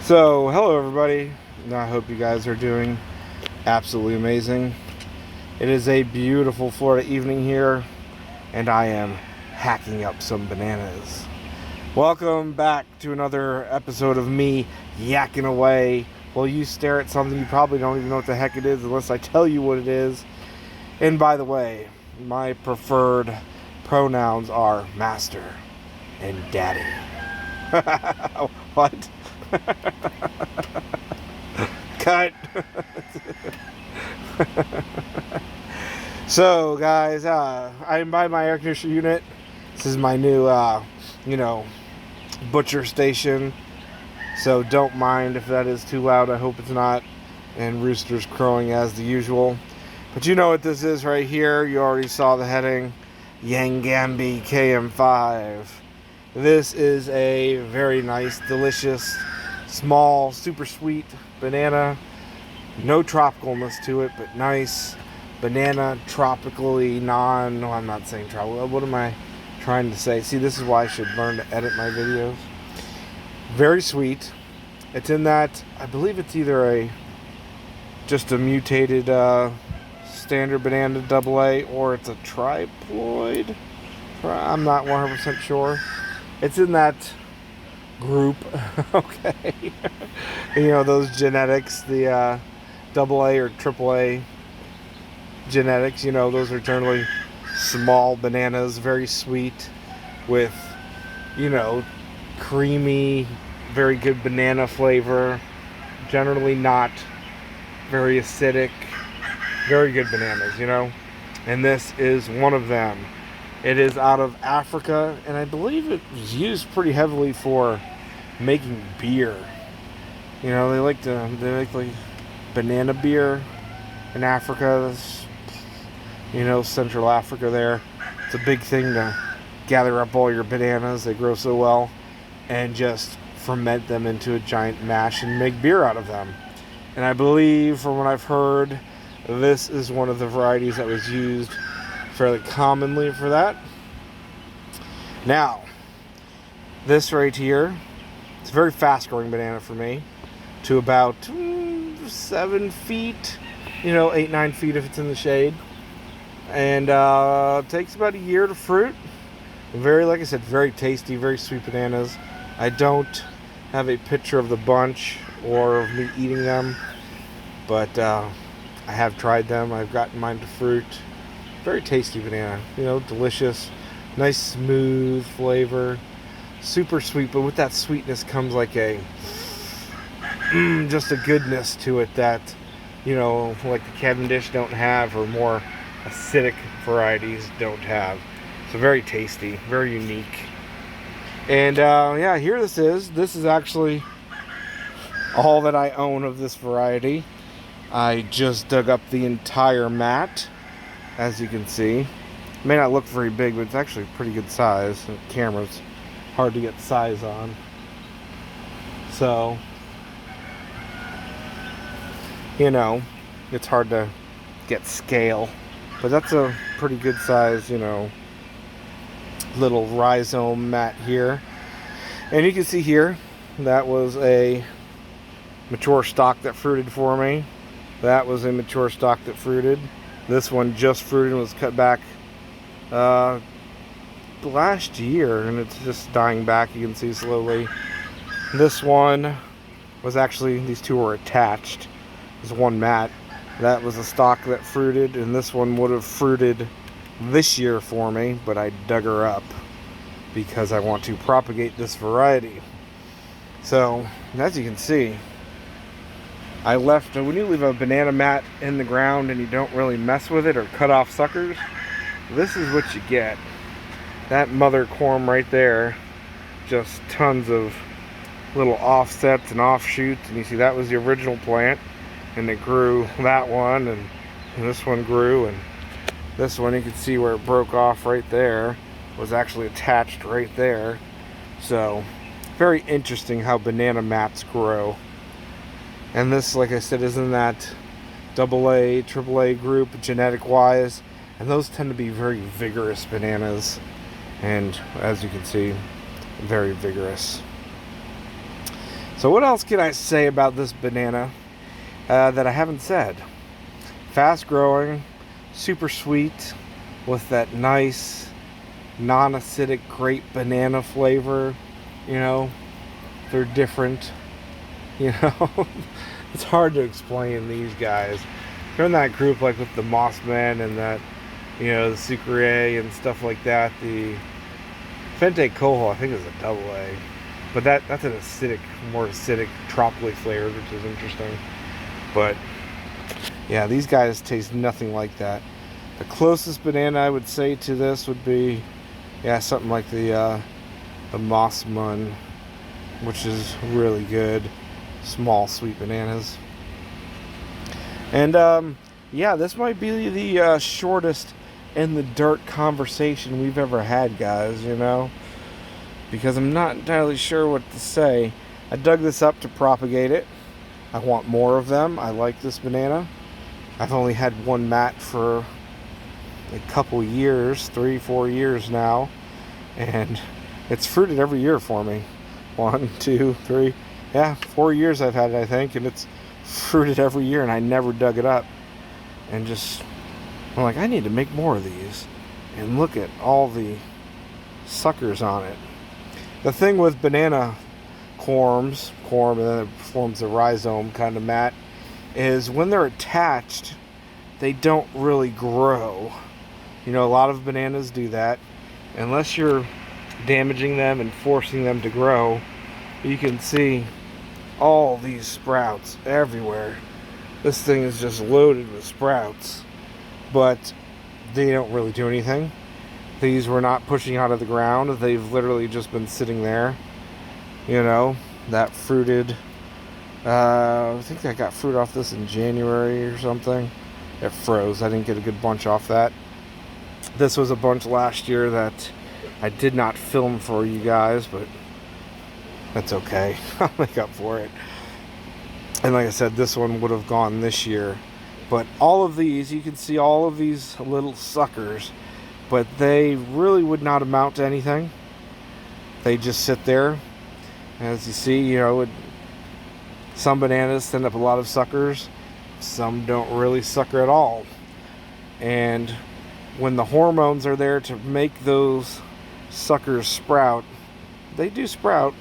So, hello everybody. I hope you guys are doing absolutely amazing. It is a beautiful Florida evening here, and I am hacking up some bananas. Welcome back to another episode of me yakking away while you stare at something you probably don't even know what the heck it is unless I tell you what it is. And by the way, my preferred pronouns are master and daddy. What? Cut. So guys, I'm by my air conditioner unit. This is my new butcher station, so don't mind if that is too loud. I hope it's not. And roosters crowing as the usual, but you know what this is right here. You already saw the heading, Yangambi km5. This is a very nice, delicious, small, super sweet banana. No tropicalness to it, but nice banana, tropically I'm not saying tropical. What am I trying to say? See, this is why I should learn to edit my videos. Very sweet. It's in that, I believe it's either just a mutated standard banana AA, or it's a triploid. I'm not 100% sure. It's in that group. Okay. Those genetics, the AA or AAA genetics, those are generally small bananas, very sweet, with creamy, very good banana flavor, generally not very acidic, very good bananas, and this is one of them. It is out of Africa, and I believe it was used pretty heavily for making beer. They like banana beer in Africa. Central Africa there. It's a big thing to gather up all your bananas. They grow so well, and just ferment them into a giant mash and make beer out of them. And I believe, from what I've heard, this is one of the varieties that was used fairly commonly for that. Now, this right here, it's a very fast growing banana for me, to about 7 feet, 8-9 feet if it's in the shade, and takes about a year to fruit. Like I said, very tasty, very sweet bananas. I don't have a picture of the bunch or of me eating them, but I have tried them. I've gotten mine to fruit. Very tasty banana, delicious, nice smooth flavor, super sweet, but with that sweetness comes like just a goodness to it that, like the Cavendish don't have, or more acidic varieties don't have. So very tasty, very unique. And here this is actually all that I own of this variety. I just dug up the entire mat. As you can see, it may not look very big, but it's actually a pretty good size. The camera's hard to get size on. So, it's hard to get scale. But that's a pretty good size, little rhizome mat here. And you can see here, that was a mature stock that fruited for me. That was a mature stock that fruited. This one just fruited and was cut back last year, and it's just dying back, you can see slowly. This one was actually, these two were attached. There's one mat. That was a stock that fruited, and this one would have fruited this year for me, but I dug her up because I want to propagate this variety. So, as you can see, I left, when you leave a banana mat in the ground and you don't really mess with it or cut off suckers, this is what you get. That mother corm right there, just tons of little offsets and offshoots, and you see that was the original plant, and it grew, that one, and this one grew, and this one you can see where it broke off right there, was actually attached right there. So, very interesting how banana mats grow. And this, like I said, is in that AA, AAA group, genetic-wise. And those tend to be very vigorous bananas. And as you can see, very vigorous. So what else can I say about this banana that I haven't said? Fast growing, super sweet, with that nice non-acidic grape banana flavor. You know, they're different. You know, it's hard to explain these guys. They're in that group like with the Mossman and that, you know, the Sucre and stuff like that. The Fente Coho, I think, is a double A. But that's an acidic, more acidic, tropically flavored, which is interesting. But yeah, these guys taste nothing like that. The closest banana I would say to this would be, yeah, something like the Mossman, which is really good. Small, sweet bananas. And yeah, this might be the shortest in the dirt conversation we've ever had, guys, you know, because I'm not entirely sure what to say. I dug this up to propagate it. I want more of them. I like this banana. I've only had one mat for a couple years, 3-4 years now, and it's fruited every year for me. 1, 2, 3, yeah, 4 years I've had it, I think, and it's fruited every year, and I never dug it up. And just, I'm like, I need to make more of these. And look at all the suckers on it. The thing with banana corm, and then it forms a rhizome kind of mat, is when they're attached, they don't really grow. You know, a lot of bananas do that. Unless you're damaging them and forcing them to grow, you can see all these sprouts everywhere. This thing is just loaded with sprouts, but they don't really do anything. These were not pushing out of the ground. They've literally just been sitting there. You know, that fruited, I think I got fruit off this in January or something. It froze. I didn't get a good bunch off that. This was a bunch last year that I did not film for you guys, but that's okay. I'll make up for it. And like I said, this one would have gone this year. But all of these, you can see all of these little suckers, but they really would not amount to anything. They just sit there. As you see, you know, some bananas send up a lot of suckers. Some don't really sucker at all. And when the hormones are there to make those suckers sprout, they do sprout,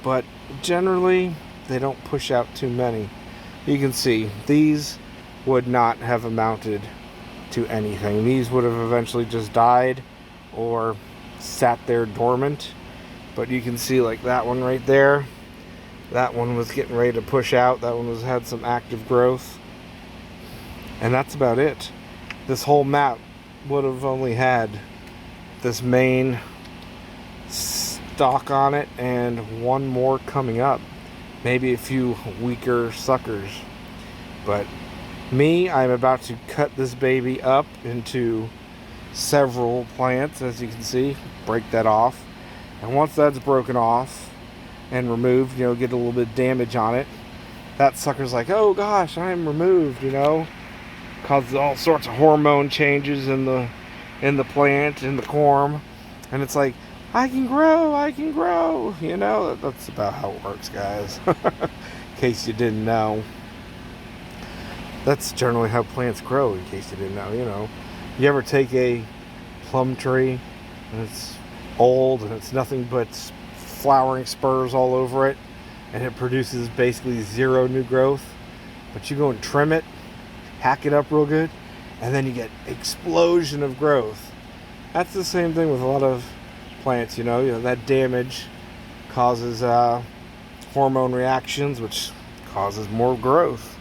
but generally they don't push out too many. You can see these would not have amounted to anything. These would have eventually just died or sat there dormant. But you can see, like that one right there, that one was getting ready to push out. That one had some active growth. And that's about it. This whole map would have only had this main stalk on it and one more coming up. Maybe a few weaker suckers. But me, I'm about to cut this baby up into several plants, as you can see. Break that off. And once that's broken off and removed, you know, get a little bit of damage on it, that sucker's like, oh gosh, I'm removed, you know. Causes all sorts of hormone changes in the plant, in the corm. And it's like, I can grow, you know. That's about how it works, guys. In case you didn't know. That's generally how plants grow, in case you didn't know, you know. You ever take a plum tree and it's old and it's nothing but flowering spurs all over it, and it produces basically zero new growth, but you go and trim it, hack it up real good, and then you get explosion of growth. That's the same thing with a lot of plants, you know, that damage causes hormone reactions, which causes more growth.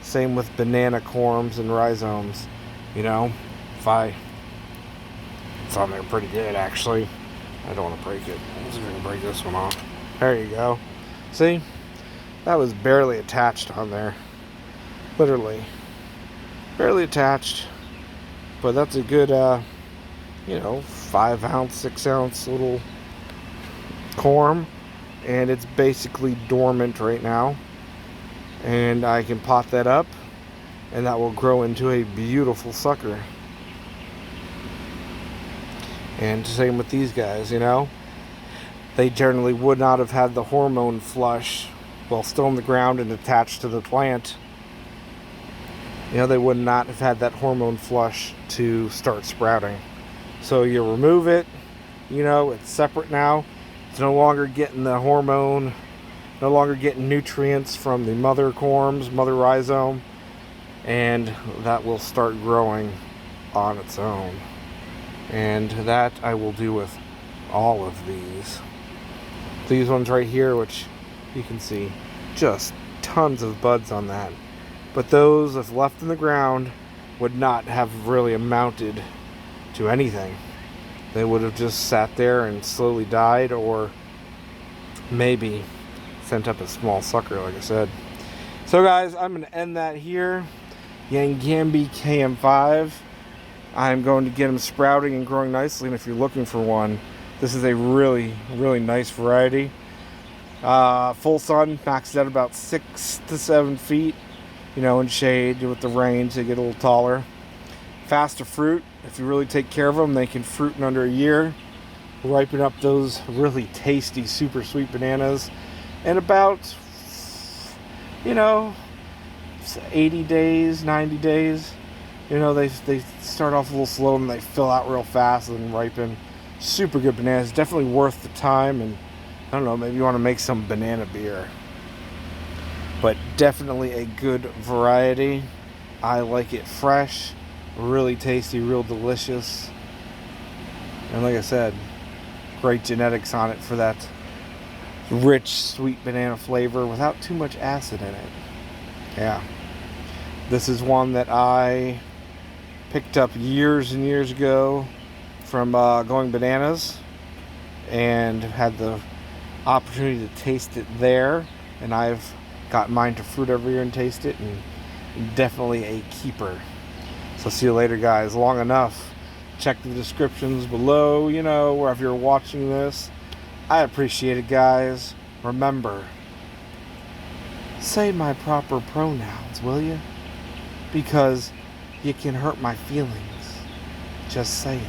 Same with banana corms and rhizomes, you know. It's on there pretty good, actually. I don't want to break it. Let's see if I can break this one off. There you go. See? That was barely attached on there. Literally. Barely attached. But that's a good, 5 ounce, 6 ounce little corm. And it's basically dormant right now. And I can pot that up. And that will grow into a beautiful sucker. And same with these guys, you know. They generally would not have had the hormone flush well, still in the ground and attached to the plant, you know, they would not have had that hormone flush to start sprouting. So you remove it, you know, it's separate now. It's no longer getting the hormone, no longer getting nutrients from the mother corms, mother rhizome, and that will start growing on its own. And that I will do with all of these. These ones right here, which you can see just tons of buds on that. But those, if left in the ground, would not have really amounted to anything. They would have just sat there and slowly died, or maybe sent up a small sucker, like I said. So guys, I'm going to end that here. Yangambi km5. I'm going to get them sprouting and growing nicely, and if you're looking for one, this is a really, really nice variety. Full sun, maxed out about 6 to 7 feet, you know, in shade with the rain to get a little taller. Faster fruit. If you really take care of them, they can fruit in under a year. Ripen up those really tasty, super sweet bananas in about, you know, 80 days, 90 days. You know, they start off a little slow and they fill out real fast and ripen. Super good bananas. Definitely worth the time. And I don't know, maybe you want to make some banana beer. But definitely a good variety. I like it fresh, really tasty, real delicious. And like I said, great genetics on it for that rich, sweet banana flavor without too much acid in it. Yeah. This is one that I picked up years and years ago from Going Bananas, and had the opportunity to taste it there, and I've got mine to fruit every year and taste it, and definitely a keeper. So see you later, guys. Long enough. Check the descriptions below, you know, wherever you're watching this. I appreciate it, guys. Remember, say my proper pronouns, will you? Because you can hurt my feelings. Just saying.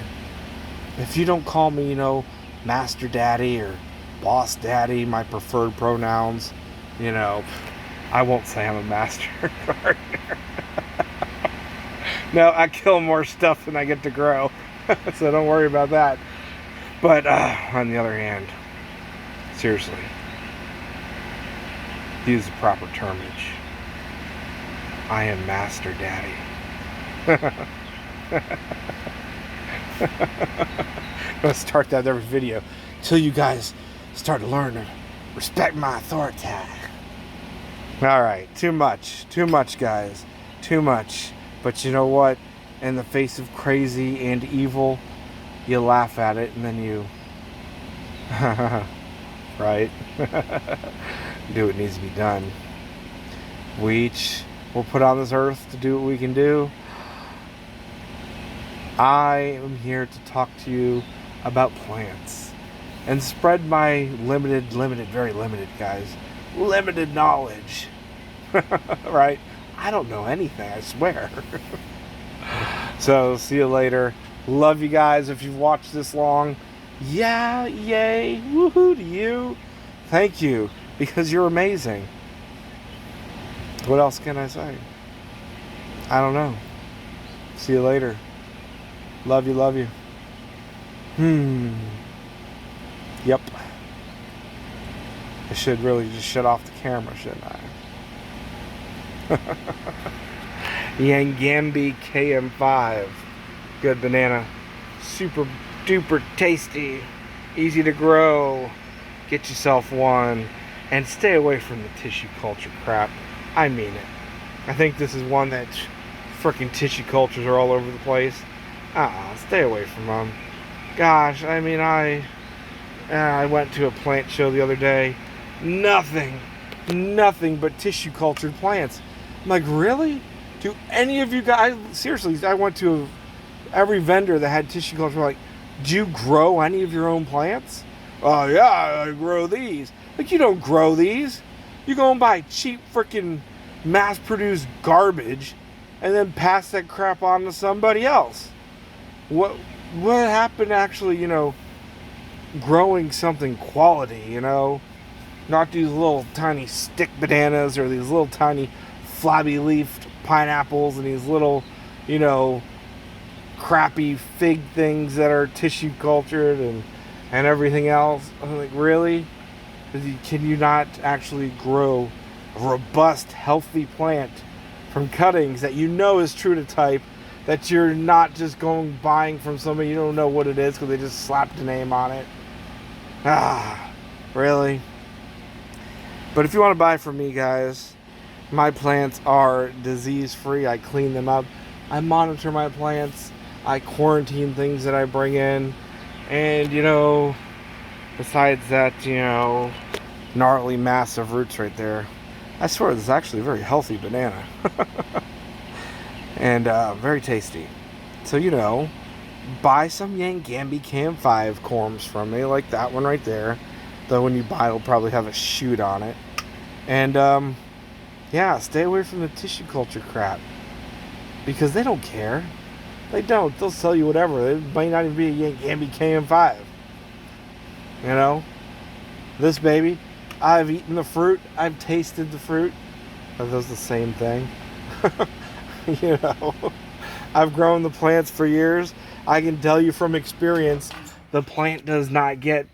If you don't call me, you know, Master Daddy or Boss Daddy, my preferred pronouns, you know, I won't say I'm a master gardener. No, I kill more stuff than I get to grow. So don't worry about that. But on the other hand, seriously, use the proper termage. I am Master Daddy. I'm going to start that every video until you guys start to learn to respect my authority. Alright, too much, guys. Too much. But you know what? In the face of crazy and evil, you laugh at it and then you... right? Do what needs to be done. We each will put on this earth to do what we can do. I am here to talk to you about plants and spread my very limited, guys, limited knowledge. Right? I don't know anything, I swear. So, see you later. Love you guys. If you've watched this long, yeah, yay, woohoo to you. Thank you, because you're amazing. What else can I say? I don't know. See you later. Love you, love you. Yep. I should really just shut off the camera, shouldn't I? Yangambi km5. Good banana. Super duper tasty. Easy to grow. Get yourself one. And stay away from the tissue culture crap. I mean it. I think this is one that freaking tissue cultures are all over the place. Stay away from them. Gosh, I mean, I went to a plant show the other day. Nothing but tissue cultured plants. I'm like, really? Do any of you guys, seriously, I went to every vendor that had tissue culture, like, do you grow any of your own plants? Oh yeah, I grow these. Like, you don't grow these. You go and buy cheap freaking mass-produced garbage and then pass that crap on to somebody else. What happened to actually, you know, growing something quality, you know? Not these little tiny stick bananas or these little tiny flabby leafed pineapples and these little, you know, crappy fig things that are tissue cultured and everything else. I'm like, really? Can you not actually grow a robust, healthy plant from cuttings that you know is true to type, that you're not just going buying from somebody you don't know what it is because they just slapped a name on it? Ah, really? But if you want to buy from me, guys, my plants are disease-free. I clean them up. I monitor my plants. I quarantine things that I bring in. And, you know, besides that, you know, gnarly mass of roots right there, I swear this is actually a very healthy banana. And very tasty. So, you know, buy some Yangambi km5 corms from me, like that one right there. Though when you buy, it'll probably have a shoot on it. And, yeah, stay away from the tissue culture crap. Because they don't care. They don't. They'll sell you whatever. It might not even be a Yangambi km5. You know? This baby, I've eaten the fruit. I've tasted the fruit. Are those the same thing? You know? I've grown the plants for years. I can tell you from experience, the plant does not get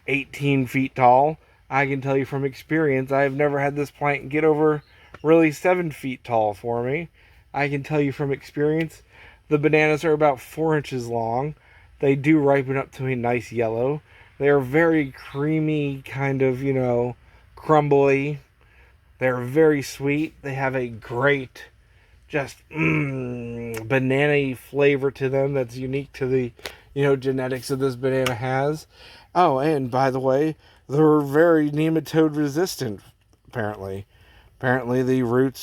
18 feet tall. I can tell you from experience, I've never had this plant get over really 7 feet tall for me. I can tell you from experience, the bananas are about 4 inches long. They do ripen up to a nice yellow. They are very creamy, kind of, you know, crumbly. They're very sweet. They have a great, just banana-y flavor to them that's unique to the, you know, genetics that this banana has. Oh, and by the way, they're very nematode resistant, apparently. Apparently the roots